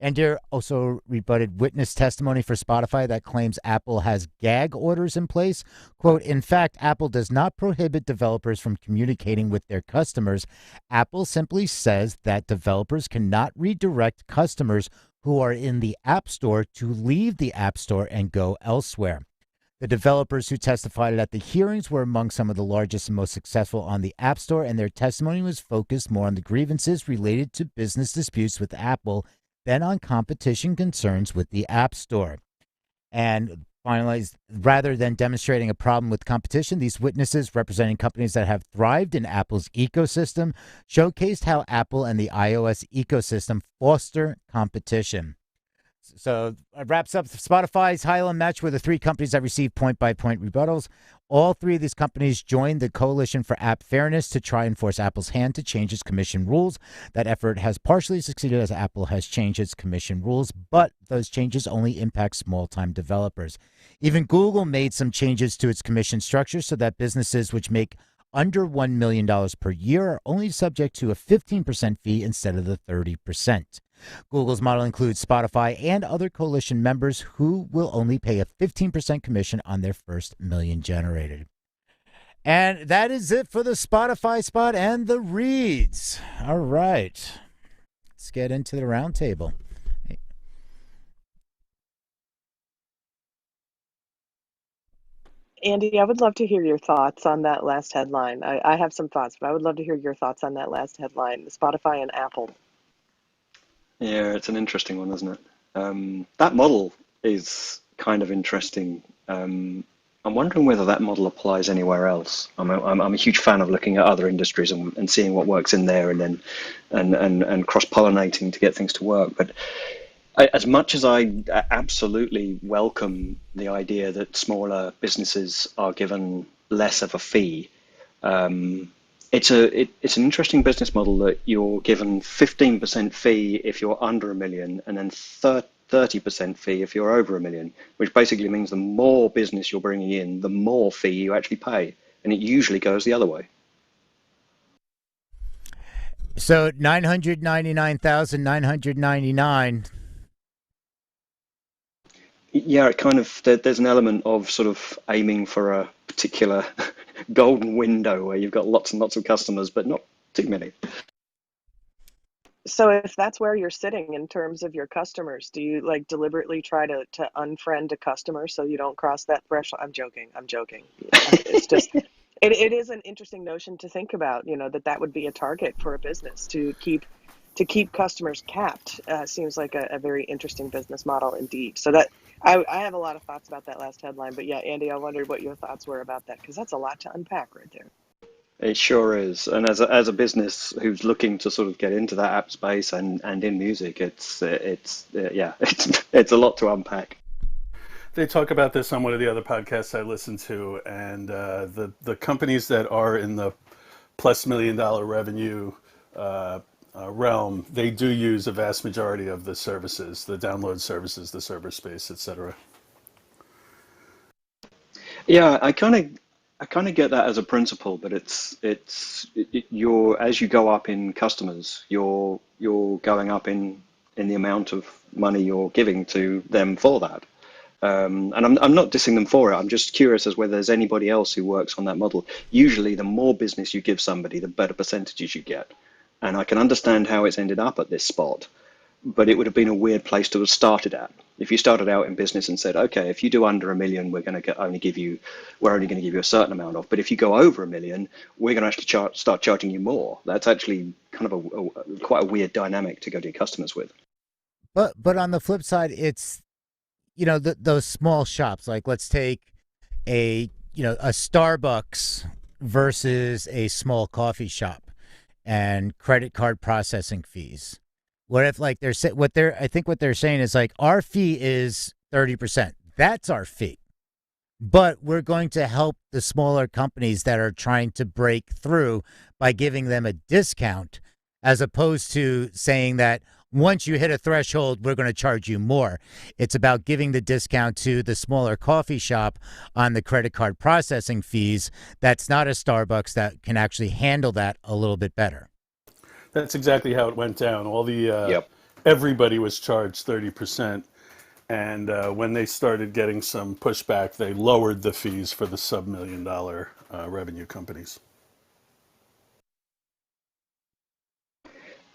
Andir also rebutted witness testimony for Spotify that claims Apple has gag orders in place. Quote, in fact, Apple does not prohibit developers from communicating with their customers. Apple simply says that developers cannot redirect customers who are in the App Store to leave the App Store and go elsewhere. The developers who testified at the hearings were among some of the largest and most successful on the App Store, and their testimony was focused more on the grievances related to business disputes with Apple than on competition concerns with the App Store. And finally, rather than demonstrating a problem with competition, these witnesses representing companies that have thrived in Apple's ecosystem showcased how Apple and the iOS ecosystem foster competition. So it wraps up Spotify's Tile and Match were the three companies that received point-by-point rebuttals. All three of these companies joined the Coalition for App Fairness to try and force Apple's hand to change its commission rules. That effort has partially succeeded as Apple has changed its commission rules, but those changes only impact small-time developers. Even Google made some changes to its commission structure so that businesses which make under $1 million per year are only subject to a 15% fee instead of the 30%. Google's model includes Spotify and other coalition members who will only pay a 15% commission on their first million generated. And that is it for the Spotify spot and the reads. All right. Let's get into the roundtable. Andy, I would love to hear your thoughts on that last headline. I have some thoughts, but I would love to hear your thoughts on that last headline, Spotify and Apple. Yeah, it's an interesting one, isn't it? That model is kind of interesting. I'm wondering whether that model applies anywhere else. I'm a huge fan of looking at other industries and seeing what works in there, and then and cross-pollinating to get things to work. But as much as I absolutely welcome the idea that smaller businesses are given less of a fee, it's an interesting business model that you're given 15% fee if you're under $1 million, and then 30% fee if you're over $1 million, which basically means the more business you're bringing in, the more fee you actually pay, and it usually goes the other way. So 999,999. Yeah, it kind of there's an element of sort of aiming for a particular golden window where you've got lots and lots of customers, but not too many. So if that's where you're sitting in terms of your customers, do you like deliberately try to unfriend a customer so you don't cross that threshold? I'm joking. It's just it is an interesting notion to think about, that would be a target for a business to keep customers capped. Seems like a very interesting business model indeed. So that I have a lot of thoughts about that last headline, but yeah, Andy, I wondered what your thoughts were about that, because that's a lot to unpack right there. It sure is, and as a business who's looking to sort of get into that app space and in music, it's a lot to unpack. They talk about this on one of the other podcasts I listen to, and the companies that are in the plus $1 million revenue realm, they do use a vast majority of the services, the download services, the server space, etc. Yeah, I kind of get that as a principle, but you're as you go up in customers, you're going up in the amount of money you're giving to them for that. And I'm not dissing them for it. I'm just curious as whether there's anybody else who works on that model. Usually, the more business you give somebody, the better percentages you get. And I can understand how it's ended up at this spot, but it would have been a weird place to have started at. If you started out in business and said, okay, if you do under 1 million, we're only going to give you a certain amount of. But if you go over 1 million, we're going to actually start charging you more. That's actually kind of quite a weird dynamic to go to your customers with. But on the flip side, it's those small shops. Like let's take a Starbucks versus a small coffee shop and credit card processing fees. What if like I think what they're saying is like our fee is 30%. That's our fee. But we're going to help the smaller companies that are trying to break through by giving them a discount, as opposed to saying that once you hit a threshold, we're going to charge you more. It's about giving the discount to the smaller coffee shop on the credit card processing fees. That's not a Starbucks that can actually handle that a little bit better. That's exactly how it went down. All the Yep. Everybody was charged 30%, and when they started getting some pushback, they lowered the fees for the sub-$1 million revenue companies.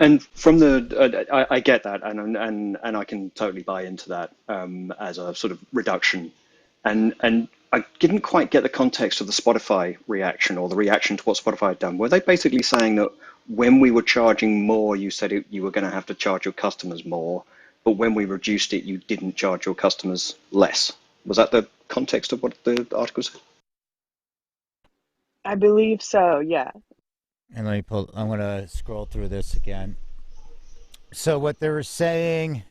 And from I get that, and I can totally buy into that as a sort of reduction, and I didn't quite get the context of the Spotify reaction or the reaction to what Spotify had done. Were they basically saying that when we were charging more, you said you were going to have to charge your customers more, but when we reduced it, you didn't charge your customers less? Was that the context of what the article said? I believe so, yeah. And I'm going to scroll through this again. So what they were saying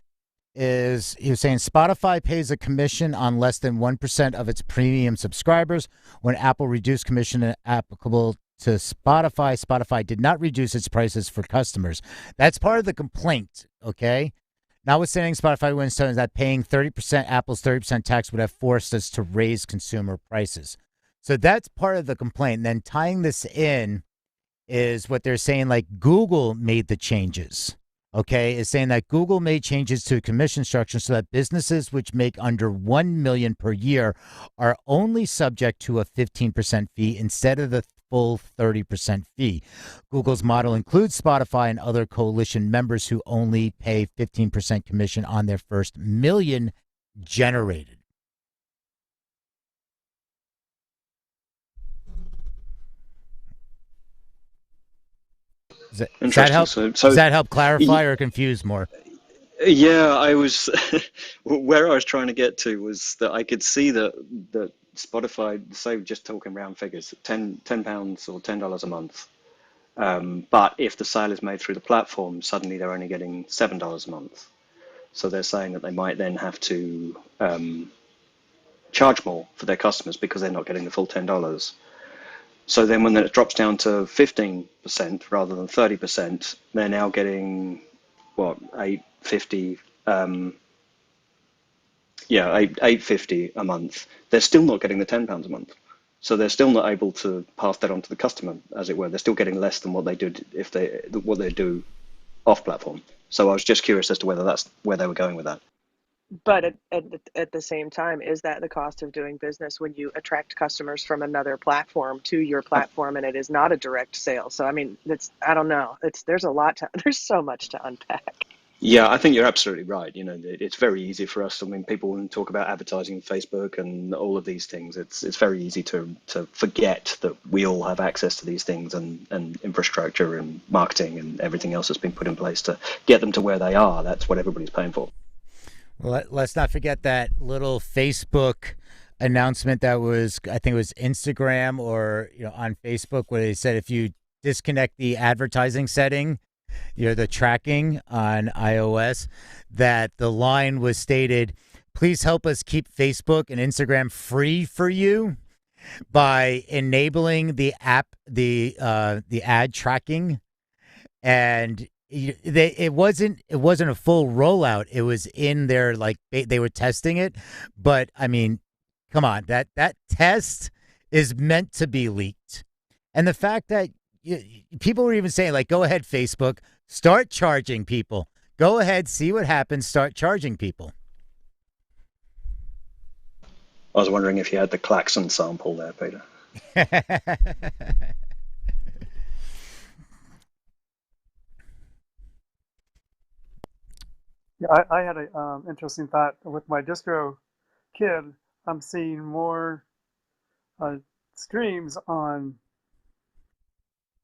is he was saying Spotify pays a commission on less than 1% of its premium subscribers. When Apple reduced commission applicable to Spotify, Spotify did not reduce its prices for customers. That's part of the complaint, okay? Notwithstanding Spotify wins terms that paying 30%, Apple's 30% tax would have forced us to raise consumer prices. So that's part of the complaint. And then tying this in is what they're saying, like Google made the changes. Okay, is saying that Google made changes to commission structure so that businesses which make under 1 million per year are only subject to a 15% fee instead of the full 30% fee. Google's model includes Spotify and other coalition members who only pay 15% commission on their first million generated. Does that help? Does that help clarify or confuse more? Yeah, I was where I was trying to get to was that I could see that Spotify, say just talking round figures, £10 or $10 a month. But if the sale is made through the platform, suddenly they're only getting $7 a month. So they're saying that they might then have to charge more for their customers because they're not getting the full $10. So then when it drops down to 15% rather than 30%, they're now getting what, 850 850 a month. They're still not getting the £10 a month. So they're still not able to pass that on to the customer, as it were. They're still getting less than what they do what they do off platform. So I was just curious as to whether that's where they were going with that. But at the same time, is that the cost of doing business when you attract customers from another platform to your platform and it is not a direct sale? So, I mean, I don't know. There's so much to unpack. Yeah, I think you're absolutely right. You know, it's very easy for us. I mean, people talk about advertising, Facebook, and all of these things. It's very easy to forget that we all have access to these things and infrastructure and marketing and everything else that's been put in place to get them to where they are. That's what everybody's paying for. Well, let's not forget that little Facebook announcement that was, I think it was Instagram or on Facebook, where they said if you disconnect the advertising setting, the tracking on iOS, that the line was stated, please help us keep Facebook and Instagram free for you by enabling the ad tracking. And it wasn't a full rollout. It was in there, like they were testing it. But I mean, come on, that test is meant to be leaked. And the fact that people were even saying, like, go ahead, Facebook, start charging people. Go ahead, see what happens, start charging people. I was wondering if you had the klaxon sample there, Peter. Yeah, I had a interesting thought with my distro kid. I'm seeing more uh, streams on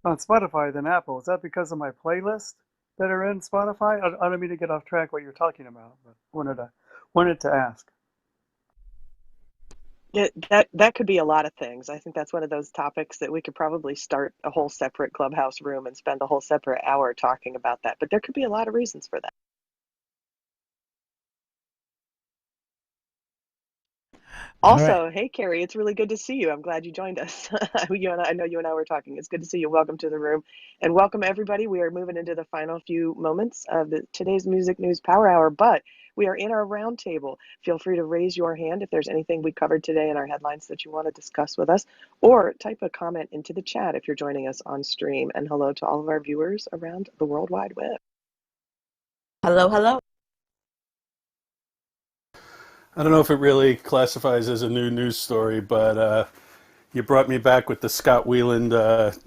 Spotify than Apple. Is that because of my playlist that are in Spotify? I don't mean to get off track what you're talking about, but wanted to ask. Yeah, that could be a lot of things. I think that's one of those topics that we could probably start a whole separate clubhouse room and spend a whole separate hour talking about that. But there could be a lot of reasons for that. All right. Also, hey Carrie, it's really good to see you. I'm glad you joined us. I know you and I were talking. It's good to see you. Welcome to the room, and welcome everybody. We are moving into the final few moments of today's Music News Power Hour, but we are in our roundtable. Feel free to raise your hand if there's anything we covered today in our headlines that you want to discuss with us, or type a comment into the chat if you're joining us on stream. And hello to all of our viewers around the World Wide Web. Hello, hello. I don't know if it really classifies as a new news story, but you brought me back with the Scott Weiland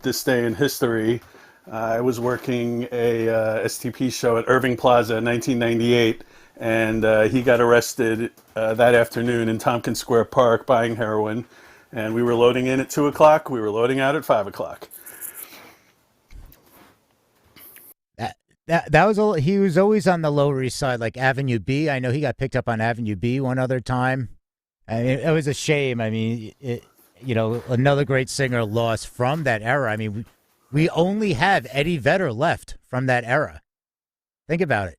This Day in History. I was working a STP show at Irving Plaza in 1998, and he got arrested that afternoon in Tompkins Square Park buying heroin. And we were loading in at 2 o'clock. We were loading out at 5 o'clock. That was he was always on the Lower East Side, like Avenue B. I know he got picked up on Avenue B one other time. I mean, it was a shame. I mean, another great singer lost from that era. I mean, we only have Eddie Vedder left from that era. Think about it.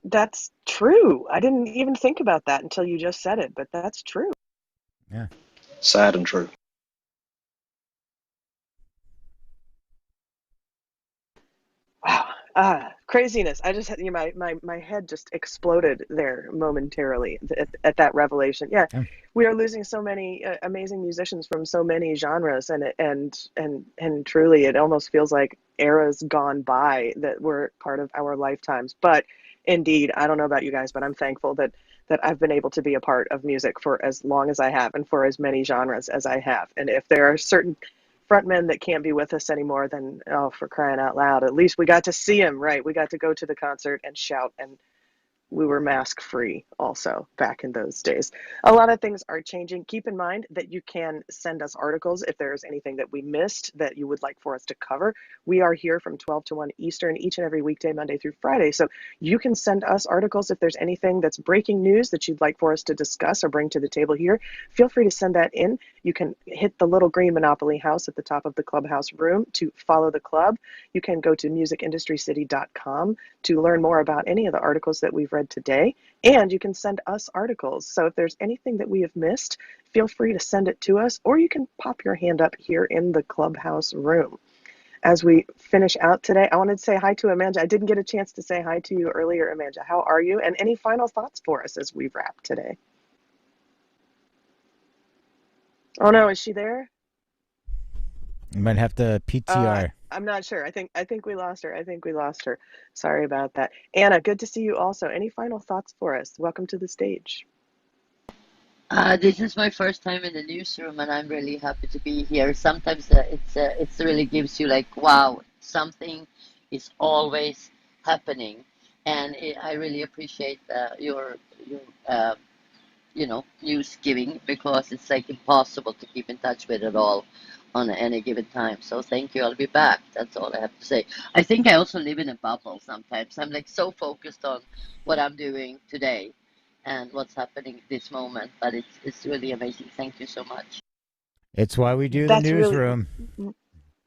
That's true. I didn't even think about that until you just said it, but that's true. Yeah. Sad and true. Wow. Craziness. I just had, my head just exploded there momentarily at that revelation. Yeah, we are losing so many amazing musicians from so many genres, and truly, it almost feels like eras gone by that were part of our lifetimes. But indeed, I don't know about you guys, but I'm thankful that I've been able to be a part of music for as long as I have and for as many genres as I have. And if there are certain frontmen that can't be with us anymore, then oh, for crying out loud, at least we got to see him, right? We got to go to the concert and shout, and we were mask free also back in those days. A lot of things are changing. Keep in mind that you can send us articles if there's anything that we missed that you would like for us to cover. We are here from 12 to 1 Eastern each and every weekday, Monday through Friday. So you can send us articles if there's anything that's breaking news that you'd like for us to discuss or bring to the table here. Feel free to send that in. You can hit the little green Monopoly house at the top of the clubhouse room to follow the club. You can go to musicindustrycity.com to learn more about any of the articles that we've read today, and you can send us articles. So if there's anything that we have missed, feel free to send it to us, or you can pop your hand up here in the clubhouse room. As we finish out today, I wanted to say hi to Amanda. I didn't get a chance to say hi to you earlier, Amanda. How are you? And any final thoughts for us as we wrap today? Oh no, is she there? You might have to PTR. I'm not sure. I think we lost her. Sorry about that. Anna, good to see you also. Any final thoughts for us? Welcome to the stage. This is my first time in the newsroom, and I'm really happy to be here. Sometimes it's really gives you like, wow, something is always happening, and I really appreciate your news giving, because it's like impossible to keep in touch with it all on any given time. So thank you. I'll be back. That's all I have to say. I think I also live in a bubble sometimes. I'm like so focused on what I'm doing today and what's happening this moment, but it's really amazing. Thank you so much. It's why we do That's the newsroom.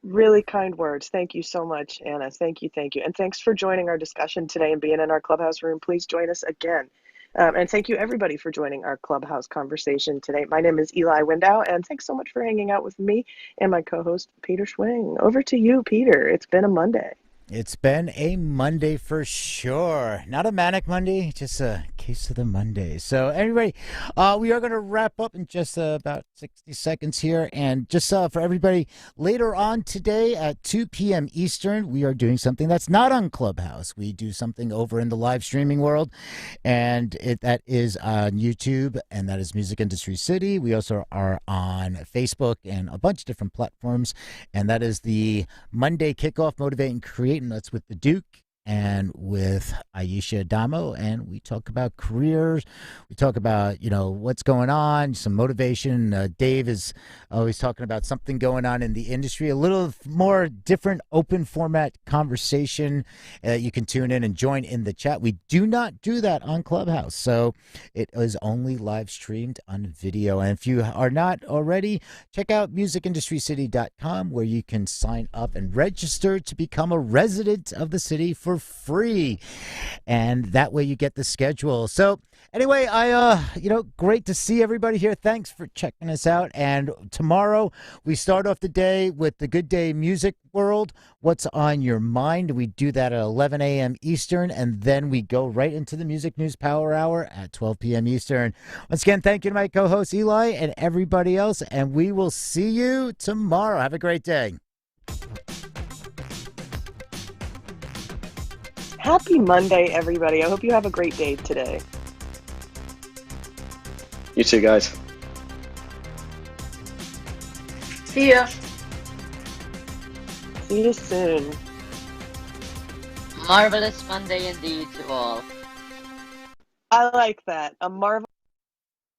really kind words. Thank you so much, Anna. Thank you. And thanks for joining our discussion today and being in our clubhouse room. Please join us again. And thank you, everybody, for joining our clubhouse conversation today. My name is Eli Window, and thanks so much for hanging out with me and my co-host, Peter Schwing. Over to you, Peter. It's been a Monday. It's been a Monday for sure. Not a manic Monday, just a case of the Monday. So, anyway, we are going to wrap up in just about 60 seconds here. And just for everybody, later on today at 2 p.m. Eastern, we are doing something that's not on Clubhouse. We do something over in the live streaming world, and that is on YouTube, and that is Music Industry City. We also are on Facebook and a bunch of different platforms, and that is the Monday Kickoff Motivate and Create. And that's with the Duke and with Aisha Adamo, and we talk about careers. We talk about, what's going on, some motivation. Dave is always talking about something going on in the industry, a little more different open format conversation. You can tune in and join in the chat. We do not do that on Clubhouse, so it is only live streamed on video. And if you are not already, check out musicindustrycity.com, where you can sign up and register to become a resident of the city for free, and that way you get the schedule. So anyway, great to see everybody here. Thanks for checking us out. And tomorrow we start off the day with the Good Day Music World, What's on Your Mind. We do that at 11 a.m. Eastern, and then we go right into the Music News Power Hour at 12 p.m. Eastern. Once again, thank you to my co-host Eli and everybody else, and we will see you tomorrow. Have a great day. Happy Monday, everybody. I hope you have a great day today. You too, guys. See ya. See you soon. Marvelous Monday indeed to all. I like that. A marvelous